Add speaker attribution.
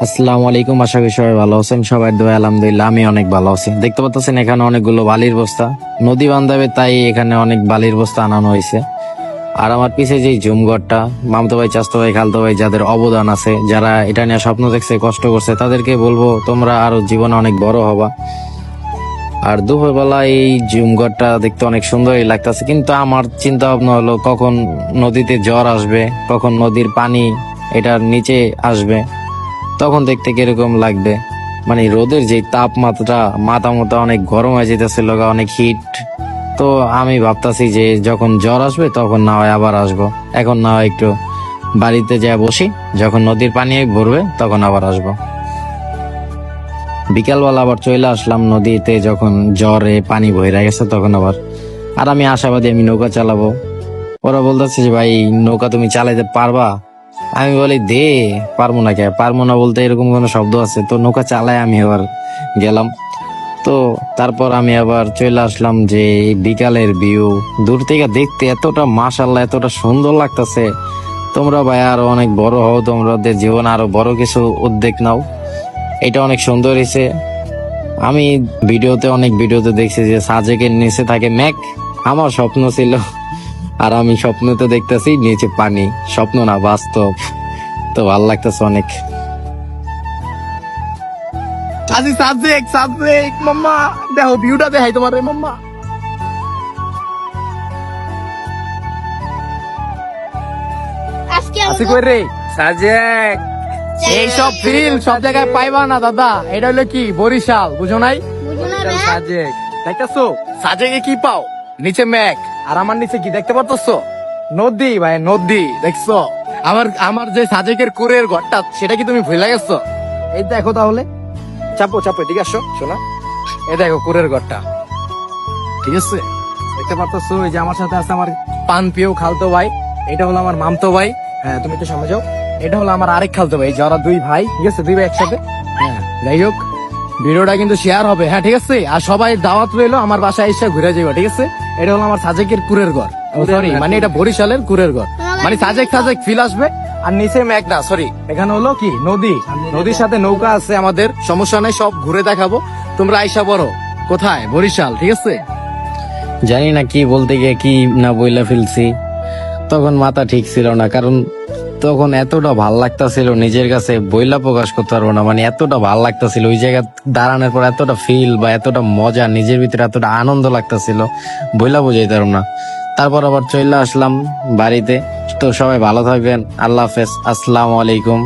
Speaker 1: আসসালামু আলাইকুম, আশা করি সবাই ভালো আছেন। সবাই দোয়া আলহামদুলিল্লাহ আমি অনেক ভালো আছি। দেখতে পাচ্ছেন এখানে অনেকগুলো বালির বস্তা, নদী বান্ধবে, তাই এখানে অনেক বালির বস্তা আনানো হয়েছে। আর আমার পিছে যে ঝুমঘরটা, মামতো ভাই, চাচতো ভাই, খালতো ভাই, যাদের অবদান আছে, যারা এটা নিয়ে স্বপ্ন দেখছে, কষ্ট করছে, তাদেরকে বলবো তোমরা আরো জীবনে অনেক বড় হবা। আর দুপুরবেলা এই ঝুমঘরটা দেখতে অনেক সুন্দরই লাগতেছে, কিন্তু আমার চিন্তা ভাবনা হলো কখন নদীতে জ্বর আসবে, কখন নদীর পানি এটার নিচে আসবে, তখন দেখতে কিরকম লাগবে। মানে রোদের যে তাপমাত্রা, মাথা মতো অনেক গরম হয়ে যেতেছিল, অনেক হিট। তো আমি ভাবতাছি যে যখন জ্বর আসবে তখন না হয় আবার আসবো, এখন না হয় একটু বাড়িতে যা বসি, যখন নদীর পানি ভরবে তখন আবার আসবো। বিকালবেলা আবার চলে আসলাম নদীতে, যখন জ্বরে পানি বহিরা গেছে তখন আবার। আর আমি আশাবাদী আমি নৌকা চালাবো। ওরা বলতেছে যে ভাই নৌকা তুমি চালাইতে পারবা? আমি বলি দে, পারবো না কে, পারবো না বলতে এরকম কোনো শব্দ আছে? তো নৌকা চালায় আমি আবার গেলাম। তো তারপর আমি আবার চলে আসলাম যে বিকালের ভিউ দূর থেকে দেখতে এতটা মাশাআল্লাহ, এতটা সুন্দর লাগতেছে। তোমরা ভাই আরো অনেক বড় হও, তোমাদের জীবনে আরো বড় কিছু উদ্যোগ নাও। এটা অনেক সুন্দর হয়েছে। আমি অনেক ভিডিওতে দেখছি যে সাজেকের নিচে থাকে মেঘ। আমার স্বপ্ন ছিল, আর আমি স্বপ্নতে দেখতেছি নিচে পানি, স্বপ্ন না বাস্তব। তো ভালো লাগতেছে অনেক।
Speaker 2: আজি সাবজেক্ট সাবজেক্ট মাম্মা, দেখো ভিউটা দেখাই তোমার রে মাম্মা।
Speaker 3: আজকে
Speaker 2: আসি কই রে সাবজেক্ট। এইসব ফিল সব জায়গায় পাইবা না দাদা, এটা হলো কি বরিশাল, বুঝো নাই? সাজেক দেখতেছো, সাজেকে কি পাও? নিচে মেঘ, আর আমার নিচে কি দেখতে পারতেছো? নদী ভাই, নদী দেখছো? আমার যে সাজেকের কুরের ঘরটা, সেটা কি তুমি ভুলে গেছো? এই দেখো তাহলে, চাপো চাপো, ঠিক আসো শোনা, এই দেখো কুরের ঘরটা, ঠিক আছে? দেখতে পারতেছো? এই যে আমার সাথে আছে আমার পান পিও খালতো ভাই, এটা হলো আমার মামতো ভাই। হ্যাঁ তুমি একটু সামনে যাও। এটা হলো আমার আরেক খালতো ভাই, যারা দুই ভাই, ঠিক আছে? দুই ভাই একসাথে। হ্যাঁ যাই হোক, ভিডিওটা কিন্তু শেয়ার হবে, হ্যাঁ ঠিক আছে? আর সবাই দাওয়াত রইলো আমার বাসায় এসে ঘুরে যাইবা, ঠিক আছে? এটা হলো আমার সাজেকের কুরের ঘর, সরি মানে এটা বরিশালের কুরের ঘর। মানে সাজেক সাজেক ফিল আসবে। আর নিচে মেঘ না, সরি, এখানে হলো কি নদী, নদীর সাথে নৌকা আছে আমাদের, সমস্যা নেই, সব ঘুরে দেখাবো। তোমরা আইসা বড় কোথায়? বরিশাল, ঠিক আছে?
Speaker 1: জানি না কি বলতে গিয়ে কি না বইলা ফেলছি। তখন মাথা ঠিক ছিল না, কারণ তখন এতটা ভাল লাগতাছিল নিজের কাছে, বইলা প্রকাশ করতে পারবো না। মানে এতটা ভাল লাগতাছিল ওই জায়গা দাঁড়ানোর পর, এতটা ফিল বা এতটা মজা নিজের ভিতরে, এতটা আনন্দ লাগতাছিল, বইলা বুঝাইতে পারবো না। তারপর আবার চলে আসলাম বাড়িতে। তো সবাই ভালো থাকবেন, আল্লাহ হাফেজ, আসসালামু আলাইকুম।